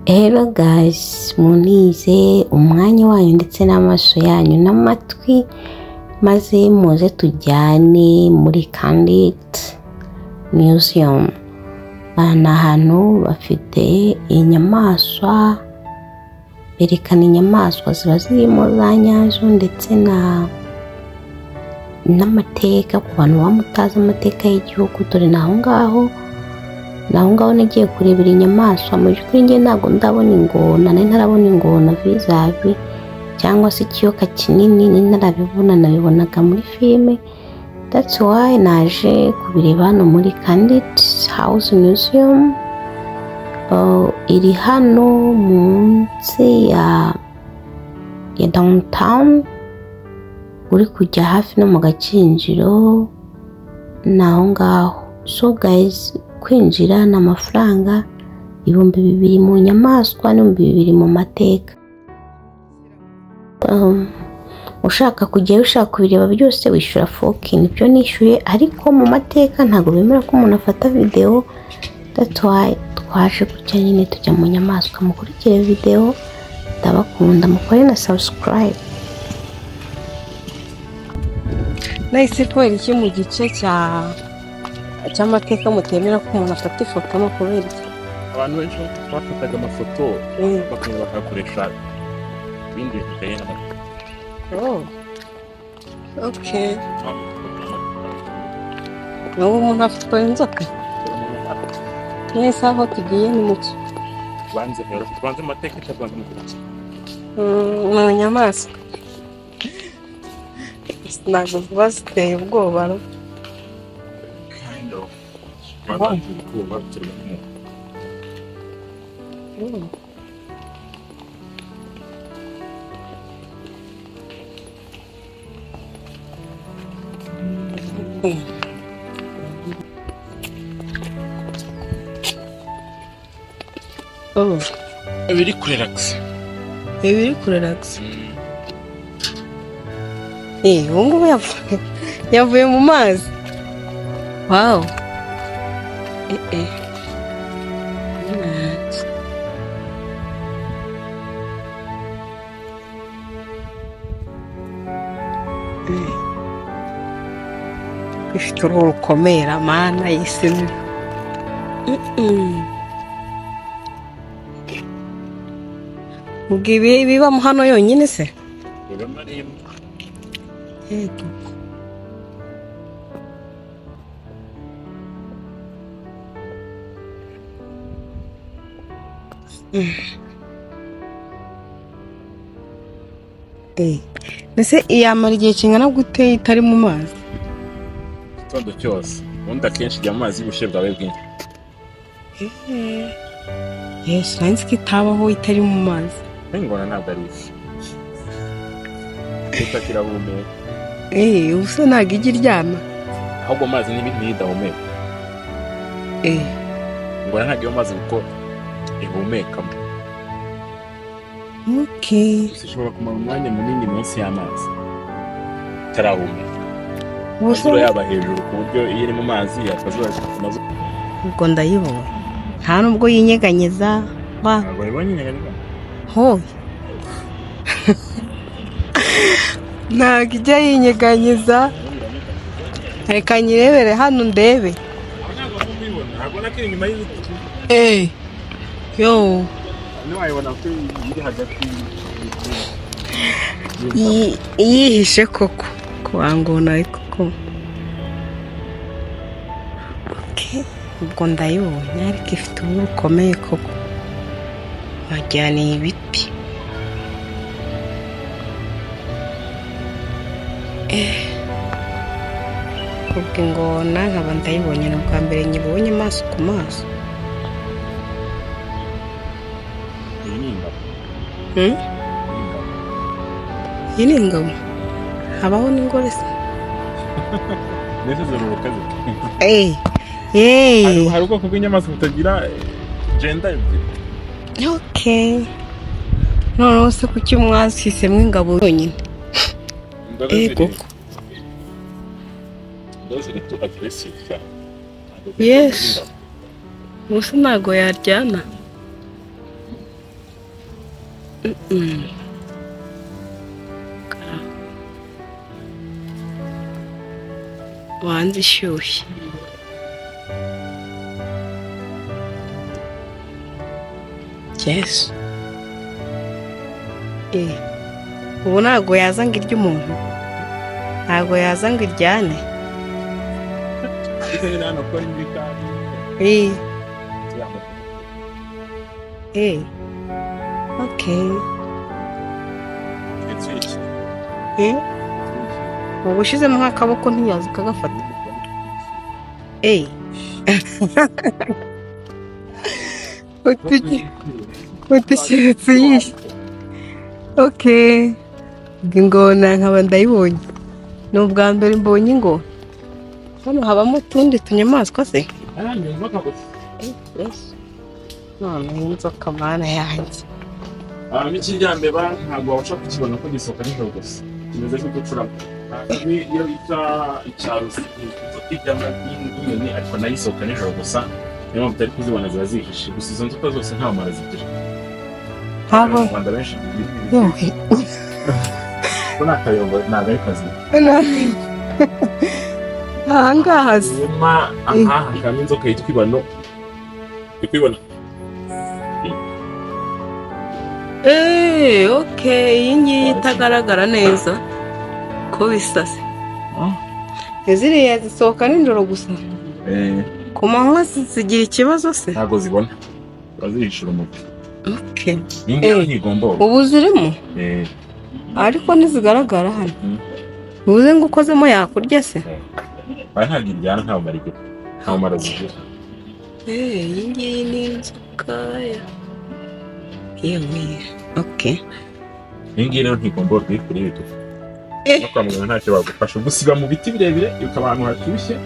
Hello guys, munize umwanya wanyu ndetse n'amaso yanyu n'amatwi maze muze tujyane muri Candid Museum. Aha hantu bafite inyamaswa, berekana inyamaswa ziba zirimo za nyazo ndetse n'amateka ku bantu bamutaza amateka y'igihugu. Dore naho ngaho nagiye kurebera inyamaswa. Mu by'ukuri njye ntabwo ndabona ingona, nari ntarabona ingona vizavi cyangwa se ikiyoka kinini, nari ntarabibona, nabibonaga muri filime. That's why naje kubireba hano muri Candid House Museum. Iri hano munsi ya downtown, uri kujya hafi no mu Gakinjiro naho ngaho. So guys, kwinjira n'amafaranga 2,000 mu nyamaswa n'2,000 mu mateka. Ushaka kujya ushaka kubireba byose wishyura $4K. Nibyo nishyuye, ariko mu mateka ntabwo bemera ko umuntu afata video. That's why twaje gutya nyine tujya mu nyamaswa. Mukurikire video, ndabakunda, mukore na subscribe. Nahise kubera iki mu gice cy'amateka mutemera ko umuntu afata ifoto no kubera iki? Abantu benshi bafataga amafoto bakaba bakakoresha ibindi bijyanye n'amateka. Okay. N'ubu umuntu afite inzoka? Neza aho tugiye ni muki? Tubanze amateka cyangwa amateka? Mu nyamaswa. Ntabwo ziba ziteye ubwoba. Biri kurelax. Ubu ngubu yavuye mu mazi. Wow. Ifite uruhu rukomera, mana y'isi. Ubwo ibi biba hano yonyine se? Yego. Nese iyamara igihe kingana gute itari mu mazi? Igitondo cyose. Ubundi akenshi ijya mu mazi y'ubushyuhe bwawe bwinshi. Yes, nanzi ko itabaho itari mu mazi. Ingona ntabwo ari ifi. Ita kirahumeka. Ubusa ntabwo ijya iryama. Ahubwo amazi ntidahumeka. Ingona ntabwo iyo mazi kuko ihumekamo. Okay. Ushobora kumara umwanya munini munsi y'amazi tarahumeka. Ubusa yaba hejuru ku buryo iyo iri mu mazi yakazuba kumaze. Ubwo ndayibona. Nta nubwo yinyeganyeza. Ntabwo ribonye inyeganyeza. Ntabwo ijya yinyeganyeza. Reka nyirebere hano ndebe. Ntabwo nakiri inyuma y'ibiti. Yo. Niwayibona ko iri hagati yihishe koko kwangona ariko ko. Okay. Ubwo ndayibonye ariko ifite uruhu rukomeye koko. Wajyaniye ibiti. Ubwo ingona nkaba ndayibonye na bwa mbere nyibonye amaso ku maso. Iyi ni ingabo. Habaho n'ingore se? Nese zoroka zite? Hari ubwoko bw'inyamaswa butagira gender ebyiri. Okay. Noneho se kuki mwashisemo ingabo yonyine? Ego. Those are too aggressive. Yes. Ubusa ntago yaryana. wanze ishyushye. Yesu. Ubu ntabwo yaza ngo irye umuntu, ntabwo yaza ngo iryane. Okay. Ubu ushizemo nk'akaboko ntiyaza ukagafata. Utishyitse yishe. Okay. Ingona nkaba ndayibonye. Ni ubwa mbere mbonye ingona. Hano habamo utundi tunyamaswa se? None inzoka mana yanjye. N'ikijyambeba ntabwo wabasha kukibona ko gisohoka nijoro gusa. Kimeze nk'uducurama. Iyo bita icyarusi inyoni ariko nayo isohoka nijoro gusa. Niyo mpamvu utari kuzibona ziba zihishe. Gusa izo nzoka zose nta mara zigira. Haba Rwanda benshi ko nakayongo ntabwo ari kazi. ahangaha aha hakaba inzoka yitwa ibano. Ikwibona. Okay, iyi ngiyi itagaragara neza ko bisase. Ziriya zisohoka nijoro gusa. Ku manywa zigira ikibazo se? Ntabwo zibona. Bazihishura umuti. Okay. Ntigomba. Ubu zirimo? Ariko ntizigaragara hano. Ubuze ngo ukozemo yakurya se? Ntabwo iryana ntawe marige. Ntawe mara zigira. Iyi ngiyi ni inzoka ya. Okay. Iyi ngiyi rero ntigomba kuri YouTube. No kwamugana ntacyo bagufasha. Gusiba mu biti birebire yuko abantu hacyushye.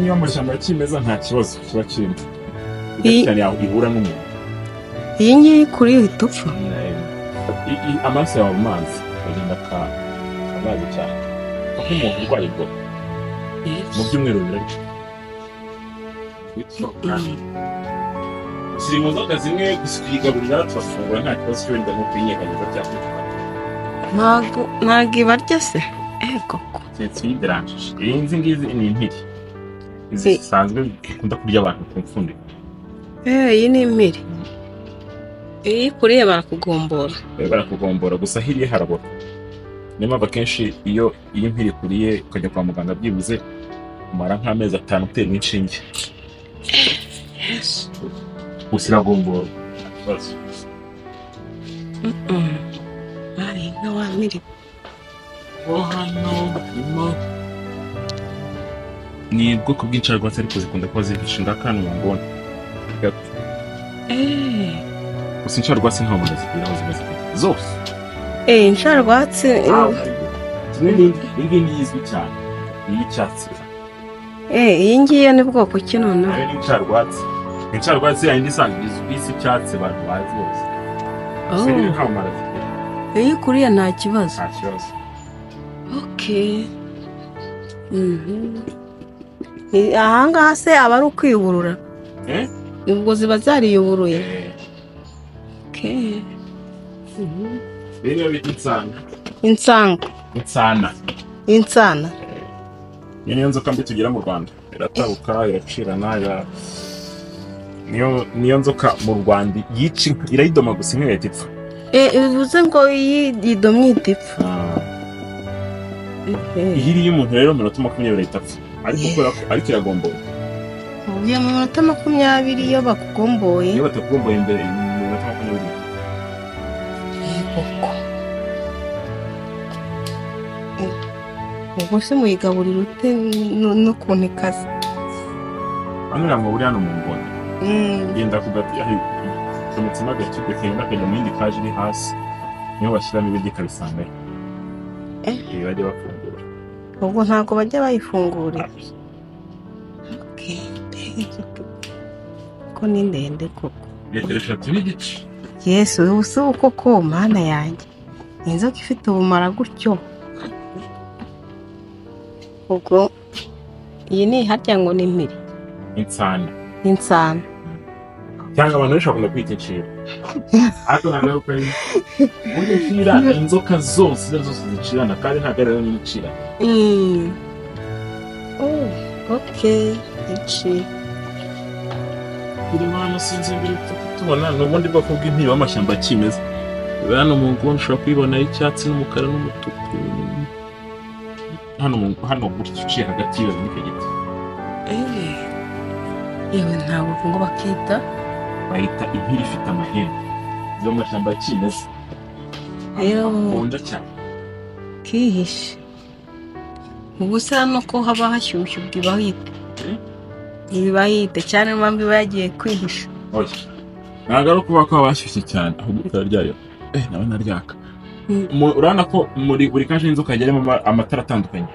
Niyo amashyamba yakimeza nta kibazo kiba kirimo. Cyane yaho ihura n'umuntu. Iyi ngiyi kuri YouTube. Amaso yawe mu mazi agenda akabazi cyane. Aho umuntu urwaye ubwo. Mu byumweru biraryo. Siri mu nzoka zimwe gusigaburira turafungura nta kibazo cyo wenda no kwinyeganyeza cyangwa ntabwo ibarya se? Koko. Tsiyideranje. Iyi ngizi ni impiri. Izi zisanzwe zikunda kurya abantu ku mfundi. Iyi ni impiri. Iyi kuriye barakugombora. Barakugombora gusa hiriye harabora. Niyo mpamvu akenshi iyo impiri kuriye ukajya kwa muganga byibuze umara nk'amezi 5 utera inshinge. Gusa iragombora. Nka wa miri. Hano ni ubwoko bw'incarwatsi ariko zikunda kuba zihishe ndakana mu ngona. Gusa incarwatsi ntaho zigira aho ziba zifite zose. Incarwatsi iyi ngiyi izwi cyane. Iyi cyatsi. Iyi ngiyi ni bwoko ki noneho? Ari incarwatsi. Incarwatsi yindi isanzwe izwi icyatsi abantu bazi bose. Siri ntaho mara zigira. Iyi kuriya nta kibazo. Nta kibazo. Okay. Ahangaha se aba ari ukwiyuburura? Ubwo ziba zariyuburuye? Okay. Biriya bita insana. Insana. Niyo nzoka mbi tugira mu Rwanda. Iratabuka, iracirana, niyo nzoka mu Rwanda yica irayidoma gusa imwe yahita ipfa. Bivuze ngo yidomye ipfa. Ihiri y'umuntu rero 20 itapfa. Ariko iragombora. Ubuye mu 20 iyo bakugomboye. Iyo batakugomboye imbere mu 20. Koko. Ubwo se muyigaburira ute no kunikaza? Hano ngo buri hano mu ngona. Genda kugati ahi umutima gace kugenda kujya mu yindi kaje iri hasi. Niyo bashyiramo ibiryo kabisanga. Bajya bafungura. Ubwo ntago bajya bayifungurira. Okay. Ko ni ndende koko. Yeteresha tubigice. Yesu ubu koko mana yanjye. Inzoka ifite ubumara gutyo. Ubwo iyi ni harya ngo ni impiri. Insana. Cyangwa abantu bashobora kwita inciro. ariko nagaruka ubundi ncira inzoka zose zicirana kandi ntabwo ari rero nicira. Okay, iki biri hano sinzi mbere tubona n'ubundi bwoko bw'intiba amashyamba kimeze. Hano mu nguni ushobora kuyibona y'icyatsi n'umukara n'umutuku. Hano gutya uciye hagati y'iyo n'icyo giti. yewe ntabwo ngo bakita bayita impiri ifite amahembe. Izo mashyamba kimeze. Nkunda cyane. Kihishe. Ubusa no ko haba hashyushye bwibahite cyane mpamvu bagiye kwihisha. Oya. Ntabwo ari ukuba ko habashyushye cyane ahubwo utararyayo. Nawe naryaka. Urabona ko muri buri kaje inzoka hageramo amatara atandukanye.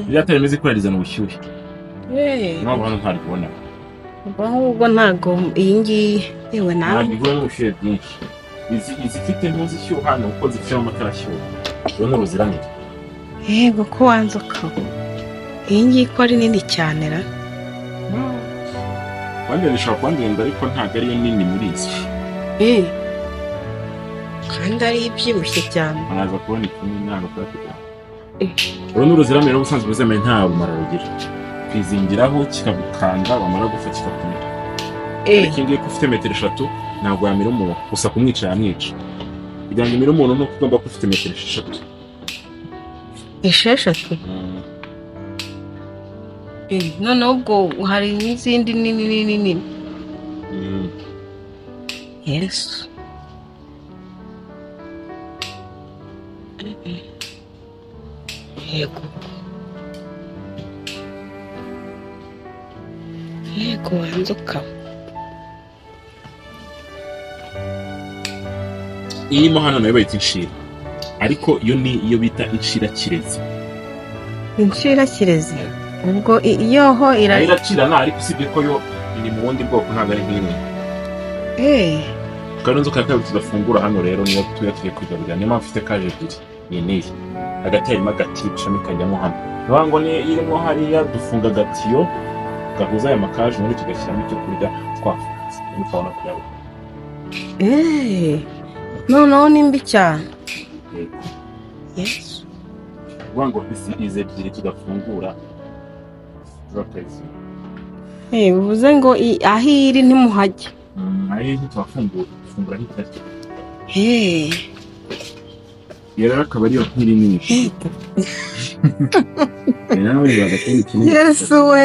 Iyo atari meze kurizana ubushyuhe. Ntabwo hano ntari kubona. Ahubwo ntago iyi ngiyi yewe nawe. Ntabwo igura n'ubushyuhe bwinshi. Izifite ntuzishyuha hano kuko zifite amatara ashyuha. Ubu ni ubuziranenge. Yego ko wanzoka. Iyi ngiyi ko ari nini cyane ra. Wandi nishobora kuba ndende ariko ntabwo ariyo nini muri izi. Kandi ari ibyibushye cyane. Naza kubona ikintu ntabwo twafite. Uru ni uruziramire ubusanzwe buzemeye nta rumara rugira. Kwizingiraho kikagukanda wamara gupfa kikakumira. Iki ngiye ko ufite metero 3 ntabwo yamira umuntu gusa kumwica yamwica. Kugira ngo imire umuntu no kugomba ko ufite metero 6. 6? Noneho ubwo hari n'izindi nini. Yesu. Yego wanzoka. Iyi mo hano nayo bayita inshira. Ariko iyo bita inshira kirezi. Inshira kirezi. Ubwo iyoho iracira na ariko usibye ko yo iri mu wundi bwoko ntabwo ari nk'imwe. Kandi inzoka ya kabiri tudafungura hano rero niyo tugiye kwigarurira. Niyo mpamvu ifite kaje ebyiri. Niyi hagati harimo agati ishami kajyamo hano. Niyo ngo ni irimo hariya dufunga agatiyo gahuza aya makaje muri tugashyiramo icyo kurya twafunze. Mukabona kuyabo. Noneho ni mbi cyane. Yesu. Ngo izi ebyiri tudafungura. Bivuze ngo aho iri ntimuhajya. Aho ntitwafungura. Fungura hitatu. Yera akaba ariyo nkiri nini. Yesu we.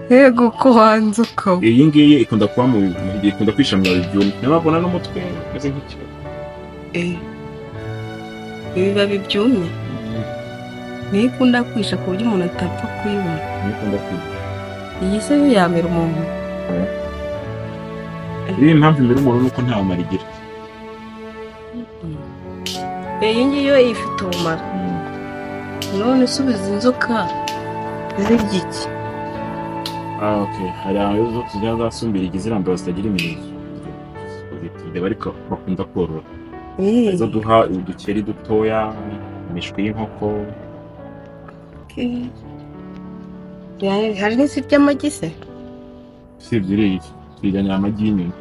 Yego ko wanzoka. Iyi ngiyi ikunda kuba mu ikunda kwishamira ibyumye. Nababona n'umutwe meze nk'icyo. Biba bibyumye. Nikunda kwisha ku buryo umuntu atapfa kuyibona. Nikunda kwisha. Iyi se yamira umuntu. Iyi mpamvu imbere umuntu nuko nta umara igira. Iyi ngiyo ifite umumaro. None subiza inzoka zirya iki? Okay. Hari aho tujya zasumbira igizirambo zitagira imirizo. Ndeba ariko bakunda korora. Izo duha udukeri dutoya, imishwi y'inkoko. Hari n'izirya amagi se? Si ebyiri twiganya amagi y'inyuma.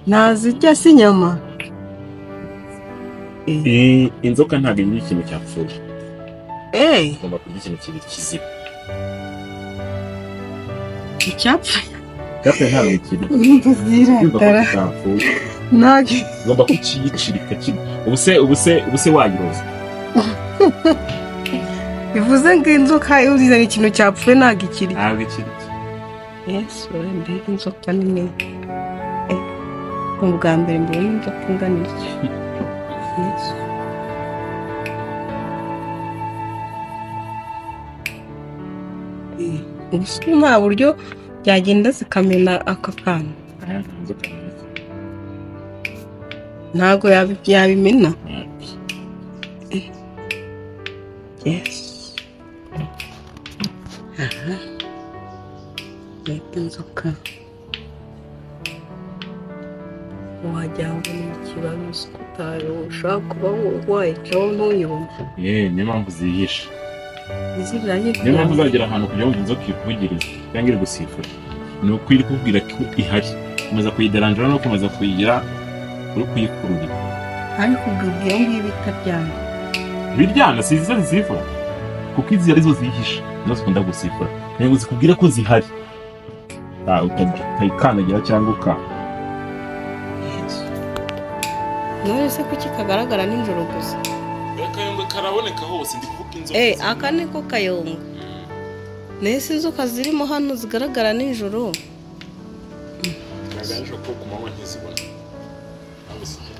Ntazirya si inyama. Inzoka ntabwo igira ikintu cyapfuye. Ugomba kurya ikintu kizima. Icyapfuye? Icyapfuye ntabwo ikiri. Ziratara. Ntabwo. Ugomba kukiyicirika kimwe. Ubuse wayiroza. Bivuze ngo inzoka iyo uzizana ikintu cyapfuye ntabwo ikiri. Ntabwo ikiri. Yesu mbega inzoka nini. Ubwa mbere mbonye inzoka ingana iki. Yesu. Ubusa nta buryo byagenda zikamena aka kantu. Ntabwo yabimena. Yes. Inzoka. Wajya ngo ni ikibazo utari ushaka kuba urwaye cyangwa ntuyumve. Niyo mpamvu zihisha. Iziranye. Niyo mpamvu uzagera ahantu kugira ngo inzoka ikuvugirize cyangwa iri gusifura. ni ukwiri kubwira ko ihari komeza kuyideranjura no komeza kuyigira uri kuyikururira ariko ubwo iyo ngiyo bitabyana biryana siziza zisifura kuko izi arizo zihisha nizo zikunda gusifura niyo zikubwira ko zihari utayikandagira cyangwa none se kuki kagaragara nijoro gusa akayonga karaboneka hose ndi kuvuga inzoka aka niko kayonga nese inzoka zirimo hano zigaragara nijoro kagaragara nijoro ko ku manywa ntizibona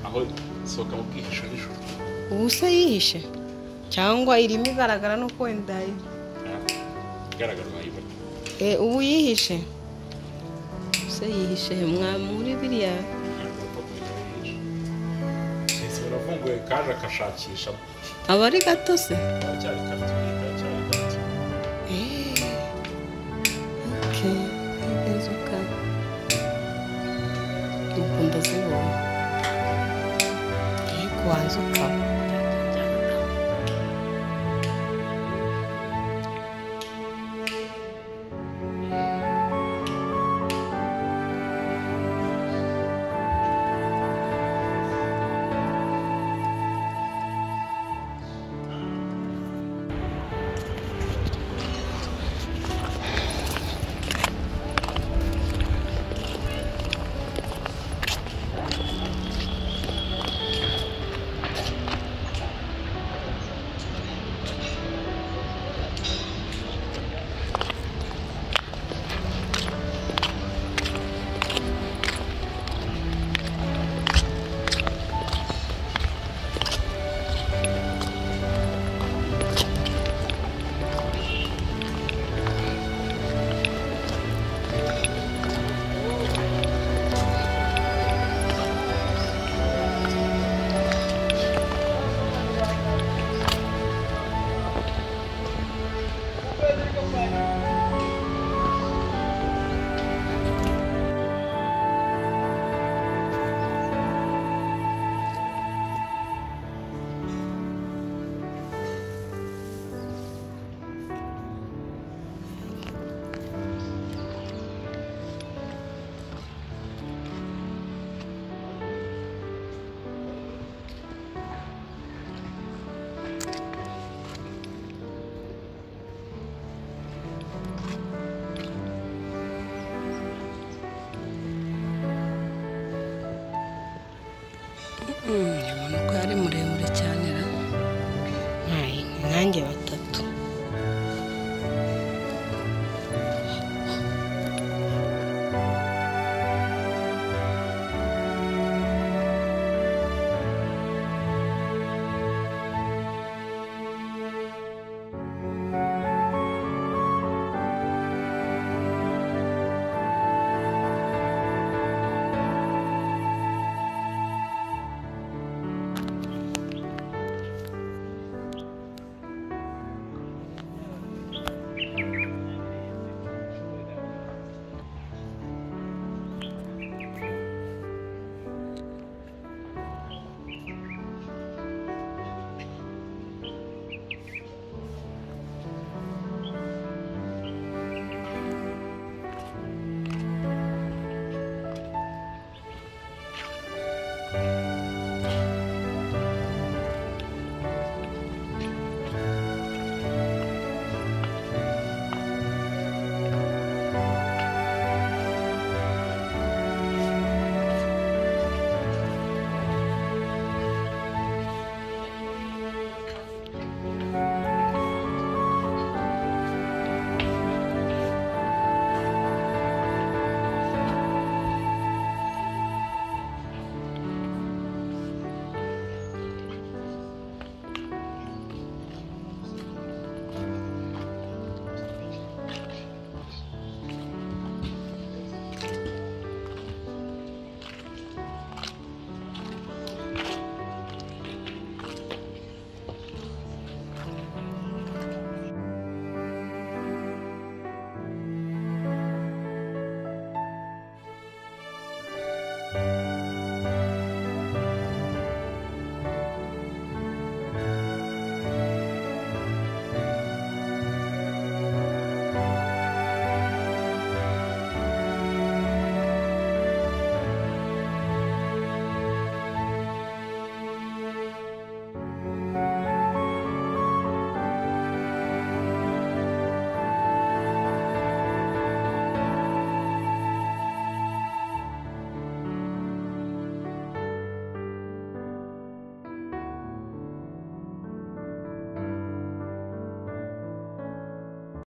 aho sohoka mu bwihisho nijoro ubu se yihishe cyangwa irimo igaragara no wenda igaragara wayibona ubu yihishe se yihishe muri biriya urafunguye kaje akashakisha aba ari gato se cyari gato inzoka dukunda zibona ariko wanzoka Umuntu ko yari muremure cyane ra nanjye